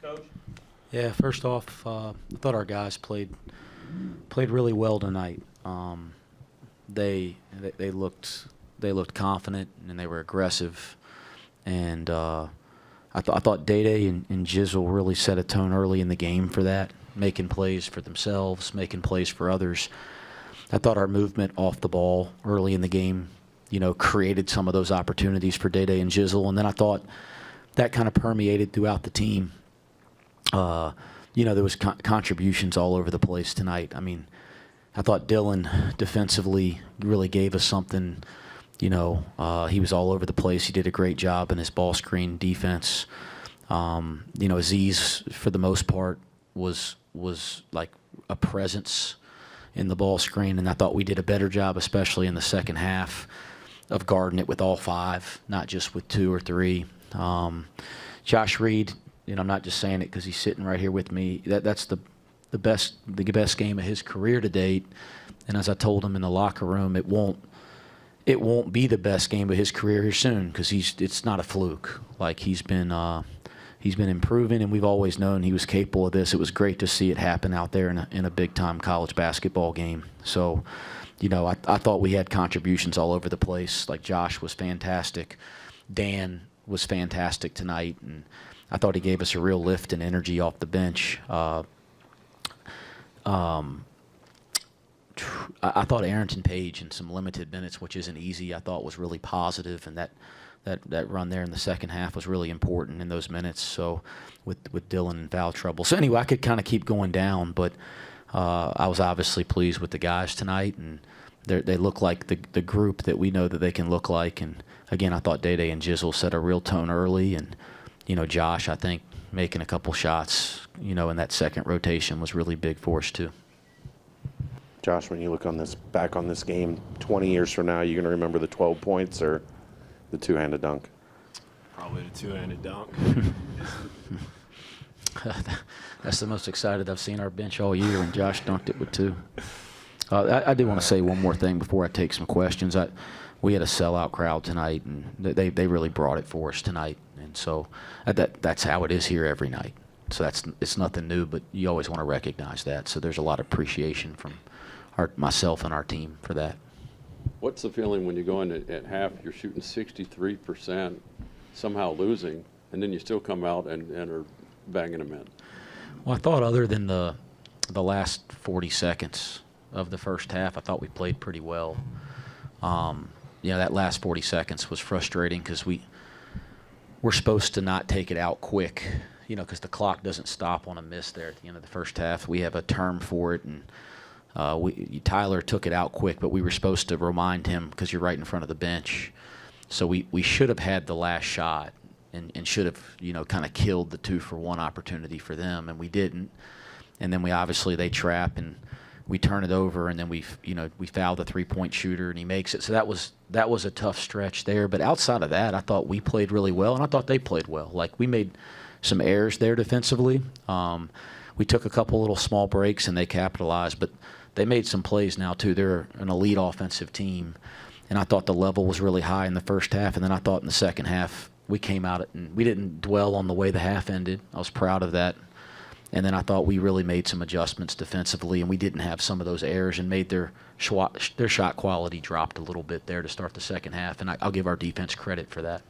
Coach? Yeah, first off, I thought our guys played really well tonight. They looked confident and they were aggressive, and I thought Day and Jizzle really set a tone early in the game for that, making plays for themselves, making plays for others. I thought our movement off the ball early in the game, created some of those opportunities for Day and Jizzle, and then I thought that kind of permeated throughout the team. There was contributions all over the place tonight. I mean, I thought Dylan defensively really gave us something. He was all over the place. He did a great job in his ball screen defense. Aziz, for the most part, was like a presence in the ball screen, and I thought we did a better job, especially in the second half, of guarding it with all five, not just with two or three. Josh Reed, I'm not just saying it because he's sitting right here with me. That's the best game of his career to date. And as I told him in the locker room, it won't be the best game of his career here soon because it's not a fluke. Like he's been improving, and we've always known he was capable of this. It was great to see it happen out there in a big time college basketball game. So, I thought we had contributions all over the place. Like Josh was fantastic, Dan was fantastic tonight, and I thought he gave us a real lift and energy off the bench. I thought Arrington Page in some limited minutes, which isn't easy, I thought was really positive, and that run there in the second half was really important in those minutes. So with Dylan in foul trouble. So anyway, I could kind of keep going down, but I was obviously pleased with the guys tonight, and they look like the group that we know that they can look like. And again, I thought Day and Jizzle set a real tone early, and Josh, I think, making a couple shots, in that second rotation was really big for us too. Josh, when you look back on this game 20 years from now, you going to remember the 12 points or the two-handed dunk? Probably the two-handed dunk. That's the most excited I've seen our bench all year, and Josh dunked it with two. I do want to say one more thing before I take some questions. We had a sellout crowd tonight, and they really brought it for us tonight. And so that's how it is here every night. So it's nothing new, but you always want to recognize that. So there's a lot of appreciation from myself and our team for that. What's the feeling when you go in at half, you're shooting 63%, somehow losing, and then you still come out and are banging them in? Well, I thought other than the last 40 seconds of the first half, I thought we played pretty well. That last 40 seconds was frustrating because we're supposed to not take it out quick, because the clock doesn't stop on a miss there at the end of the first half. We have a term for it, and Tyler took it out quick, but we were supposed to remind him because you're right in front of the bench. So we should have had the last shot and should have, kind of killed the 2-for-1 opportunity for them, and we didn't. And then they trap, and we turn it over, and then we foul the three-point shooter, and he makes it. So that was a tough stretch there. But outside of that, I thought we played really well, and I thought they played well. Like, we made some errors there defensively. We took a couple little small breaks, and they capitalized, but they made some plays now too. They're an elite offensive team, and I thought the level was really high in the first half, and then I thought in the second half we came out and we didn't dwell on the way the half ended. I was proud of that. And then I thought we really made some adjustments defensively, and we didn't have some of those errors and made their shot quality dropped a little bit there to start the second half, and I'll give our defense credit for that.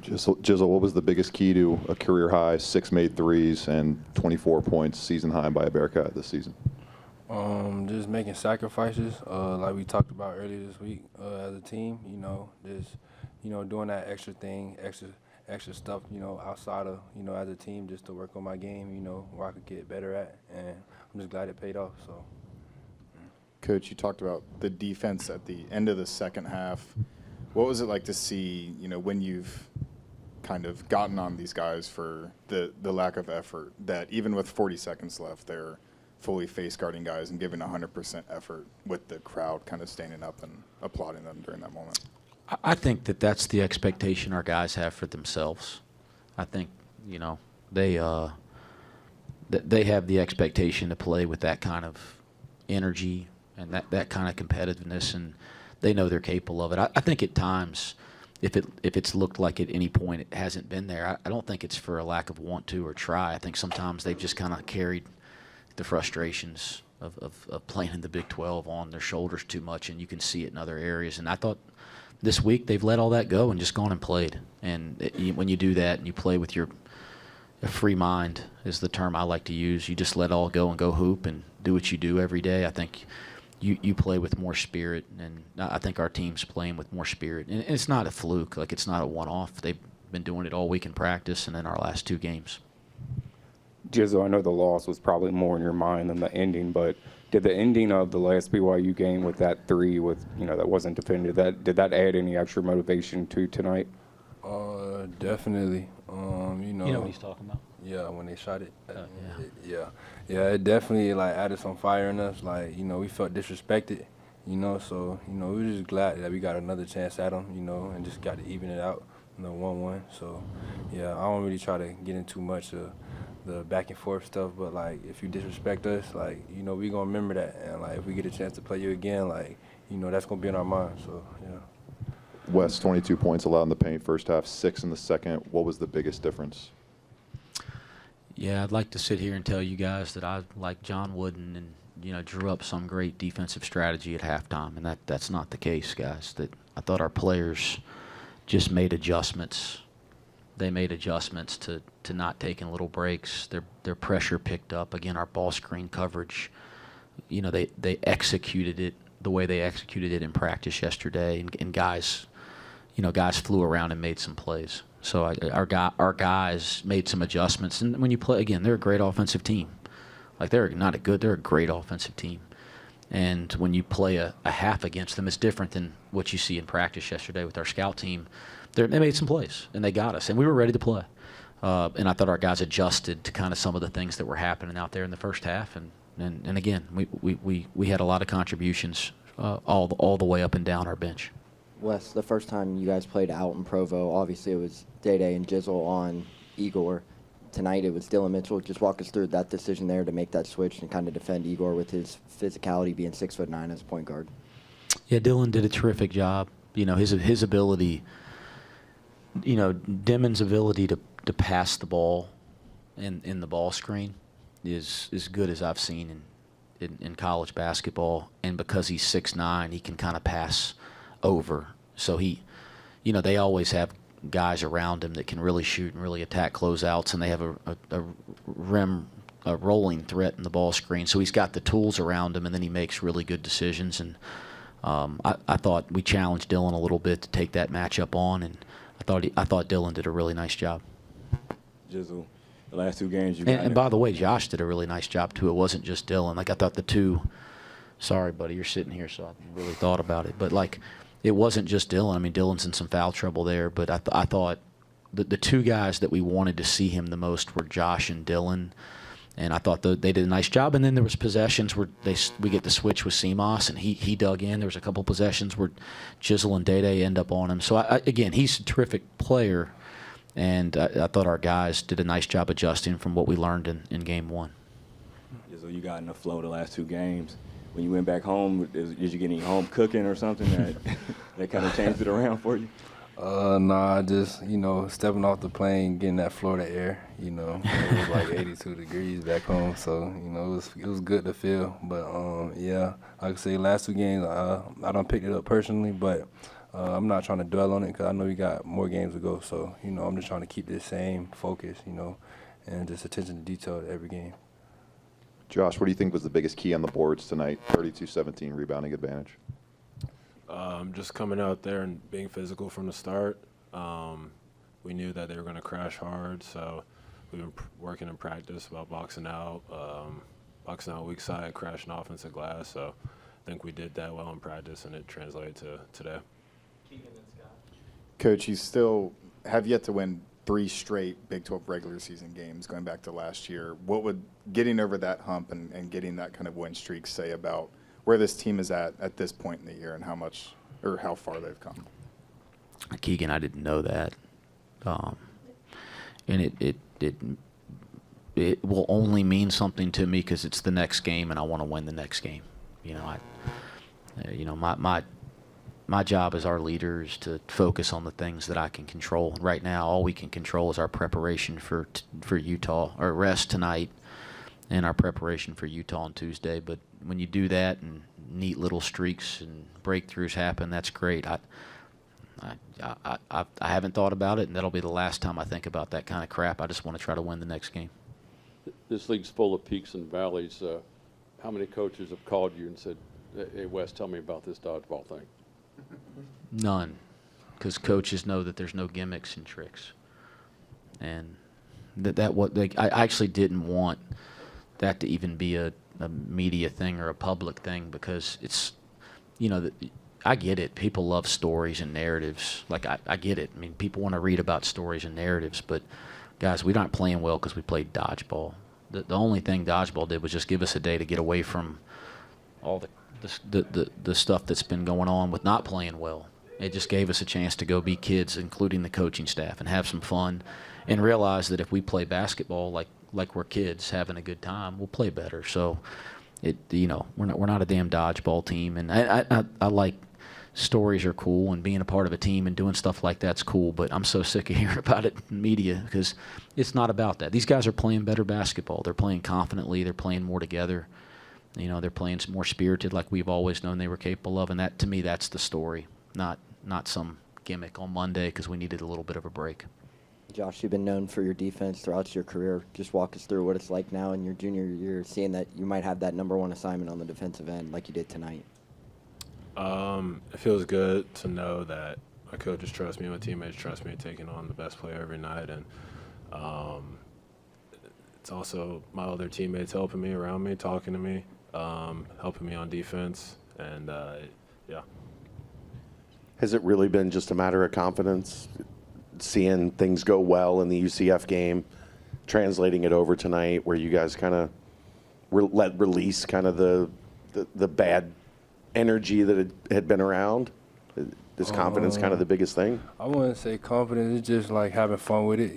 Jizzle, what was the biggest key to a career high 6 made threes and 24 points season high by a Bearcat this season? Just making sacrifices, like we talked about earlier this week as a team. Doing that extra thing, extra stuff, outside of, as a team, just to work on my game, where I could get better at, and I'm just glad it paid off. So, Coach, you talked about the defense at the end of the second half. What was it like to see, when you've kind of gotten on these guys for the lack of effort, that even with 40 seconds left, they're fully face guarding guys and giving 100% effort with the crowd kind of standing up and applauding them during that moment? I think that's the expectation our guys have for themselves. I think, they have the expectation to play with that kind of energy and that kind of competitiveness, and they know they're capable of it. I think at times, if it's looked like at any point it hasn't been there, I don't think it's for a lack of want to or try. I think sometimes they've just kind of carried the frustrations of playing in the Big 12 on their shoulders too much, and you can see it in other areas. And I thought this week they've let all that go and just gone and played. And when you do that and you play with a free mind is the term I like to use. You just let all go and go hoop and do what you do every day. I think you play with more spirit, and I think our team's playing with more spirit. And it's not a fluke. Like, it's not a one-off. They've been doing it all week in practice and in our last 2 games. Jizzle, I know the loss was probably more in your mind than the ending, but did the ending of the last BYU game with that 3 that wasn't defended, did that add any extra motivation to tonight? Definitely. You know what he's talking about? Yeah, when they shot it. Yeah. Yeah, it definitely added some fire in us. We felt disrespected, so, we were just glad that we got another chance at them, and just got to even it out, 1-1. So, yeah, I don't really try to get into too much of the back and forth stuff, but if you disrespect us, we gonna remember that, and if we get a chance to play you again, that's gonna be in our mind. So, yeah. West, 22 points allowed in the paint first half, 6 in the second. What was the biggest difference? Yeah, I'd like to sit here and tell you guys that I, like John Wooden, and drew up some great defensive strategy at halftime, and that's not the case, guys. That I thought our players just made adjustments. They made adjustments to not taking little breaks. Their pressure picked up. Again, our ball screen coverage, they executed it the way they executed it in practice yesterday, and guys flew around and made some plays. So our guys made some adjustments. And when you play, again, they're a great offensive team. They're a great offensive team. And when you play a half against them, it's different than what you see in practice yesterday with our scout team. They made some plays, and they got us, and we were ready to play. And I thought our guys adjusted to kind of some of the things that were happening out there in the first half. And again, we had a lot of contributions all the way up and down our bench. Wes, the first time you guys played out in Provo, obviously it was Day and Jizzle on Igor. Tonight it was Dylan Mitchell. Just walk us through that decision there to make that switch and kind of defend Igor with his physicality, being 6'9" as a point guard. Yeah, Dylan did a terrific job. His ability, Demon's ability to pass the ball in the ball screen is as good as I've seen in college basketball. And because he's 6'9", he can kind of pass over. So they always have guys around him that can really shoot and really attack closeouts, and they have a rolling threat in the ball screen. So he's got the tools around him, and then he makes really good decisions. And I thought we challenged Dylan a little bit to take that matchup on, and I thought Dylan did a really nice job. Jizzle, the last 2 games And by the way, Josh did a really nice job too. It wasn't just Dylan. I thought the 2. Sorry, buddy, you're sitting here, so I really thought about it. But it wasn't just Dylan. I mean, Dylan's in some foul trouble there, but I thought the 2 guys that we wanted to see him the most were Josh and Dylan, and I thought they did a nice job. And then there was possessions where we get the switch with Seamoss, and he dug in. There was a couple possessions where Jizzle and Day end up on him. So again, he's a terrific player, and I thought our guys did a nice job adjusting from what we learned in game 1. Jizzle, you got in the flow the last 2 games. When you went back home, did you get any home cooking or something that kind of changed it around for you? Nah, just, stepping off the plane, getting that Florida air, it was 82 degrees back home, so, it was good to feel. But, yeah, like I say, last 2 games, I done picked it up personally, but I'm not trying to dwell on it because I know we got more games to go. So, I'm just trying to keep this same focus, and just attention to detail at every game. Josh, what do you think was the biggest key on the boards tonight? 32-17 rebounding advantage. Just coming out there and being physical from the start. We knew that they were going to crash hard, so we've been working in practice about boxing out weak side, crashing offensive glass. So I think we did that well in practice, and it translated to today. Coach, you still have yet to win 3 straight Big 12 regular season games going back to last year. What would getting over that hump and getting that kind of win streak say about where this team is at this point in the year and how much or how far they've come? Keegan, I didn't know that. And it will only mean something to me because it's the next game and I want to win the next game. my job as our leader is to focus on the things that I can control. Right now, all we can control is our preparation for Utah, or rest tonight, and our preparation for Utah on Tuesday. But when you do that and neat little streaks and breakthroughs happen, that's great. I haven't thought about it, and that'll be the last time I think about that kind of crap. I just want to try to win the next game. This league's full of peaks and valleys. How many coaches have called you and said, "Hey, Wes, tell me about this dodgeball thing"? None, because coaches know that there's no gimmicks and tricks, and I actually didn't want that to even be a media thing or a public thing, because it's, I get it. People love stories and narratives. Like, I get it. I mean, people want to read about stories and narratives, but guys, we're not playing well because we played dodgeball. The only thing dodgeball did was just give us a day to get away from all the stuff that's been going on with not playing well. It just gave us a chance to go be kids, including the coaching staff, and have some fun, and realize that if we play basketball like we're kids having a good time, we'll play better. So, we're not a damn dodgeball team, and I like, stories are cool, and being a part of a team and doing stuff like that's cool, but I'm so sick of hearing about it in media, because it's not about that. These guys are playing better basketball. They're playing confidently. They're playing more together. They're playing more spirited, like we've always known they were capable of, and that, to me, that's the story, not some gimmick on Monday because we needed a little bit of a break. Josh, you've been known for your defense throughout your career. Just walk us through what it's like now in your junior year, seeing that you might have that #1 assignment on the defensive end like you did tonight. It feels good to know that my coaches trust me, my teammates trust me, taking on the best player every night, and it's also my other teammates helping me, around me, talking to me, helping me on defense, and yeah. Has it really been just a matter of confidence, seeing things go well in the UCF game, translating it over tonight, where you guys kind of let release kind of the bad energy that had been around? Is confidence kind of the biggest thing? I wouldn't say confidence. It's just like having fun with it.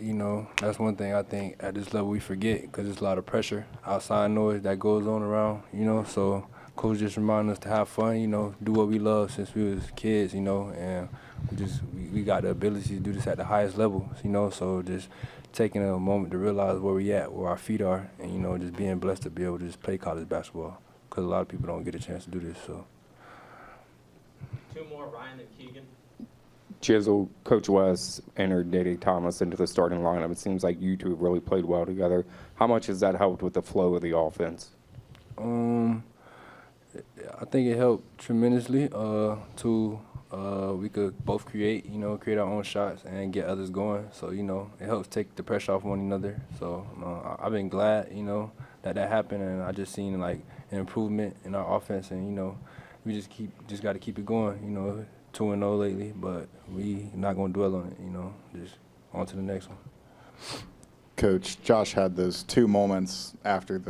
That's one thing I think at this level we forget, because there's a lot of pressure, outside noise that goes on around. So coach just remind us to have fun. Do what we love since we was kids. And we got the ability to do this at the highest level. So just taking a moment to realize where we at, where our feet are, and just being blessed to be able to just play college basketball, because a lot of people don't get a chance to do this. So. Two more, Ryan and Keegan. Jizzle, Coach West entered Dede Thomas into the starting lineup. It seems like you two have really played well together. How much has that helped with the flow of the offense? I think it helped tremendously. We could both create our own shots and get others going. So, it helps take the pressure off one another. So, I've been glad, that happened, and I just seen like an improvement in our offense, and we just got to keep it going. 2-0 lately, but we not gonna dwell on it. Just on to the next one. Coach, Josh had those two moments after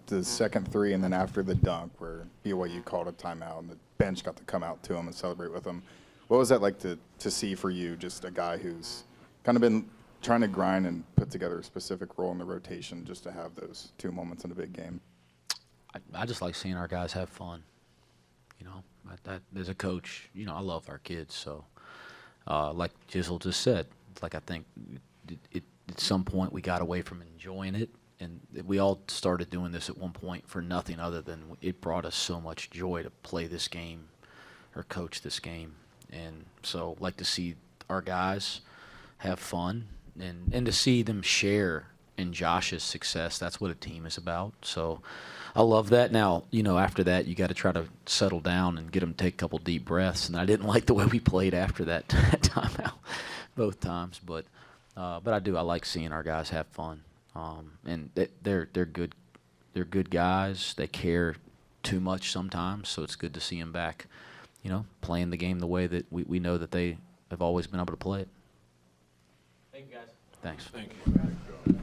the second three and then after the dunk where BYU called a timeout and the bench got to come out to him and celebrate with him. What was that like to see for you, just a guy who's kind of been trying to grind and put together a specific role in the rotation, just to have those two moments in a big game? I just like seeing our guys have fun. As a coach, I love our kids. So, like Jizzle just said, I think at some point we got away from enjoying it, and we all started doing this at one point for nothing other than it brought us so much joy to play this game or coach this game. And so, like, to see our guys have fun and to see them share in Josh's success. That's what a team is about. So I love that. Now, after that, you got to try to settle down and get them to take a couple deep breaths. And I didn't like the way we played after that timeout both times. But I do. I like seeing our guys have fun. And they're good. They're good guys. They care too much sometimes. So it's good to see them back, playing the game the way that we know that they have always been able to play it. Thank you, guys. Thanks. Thank you.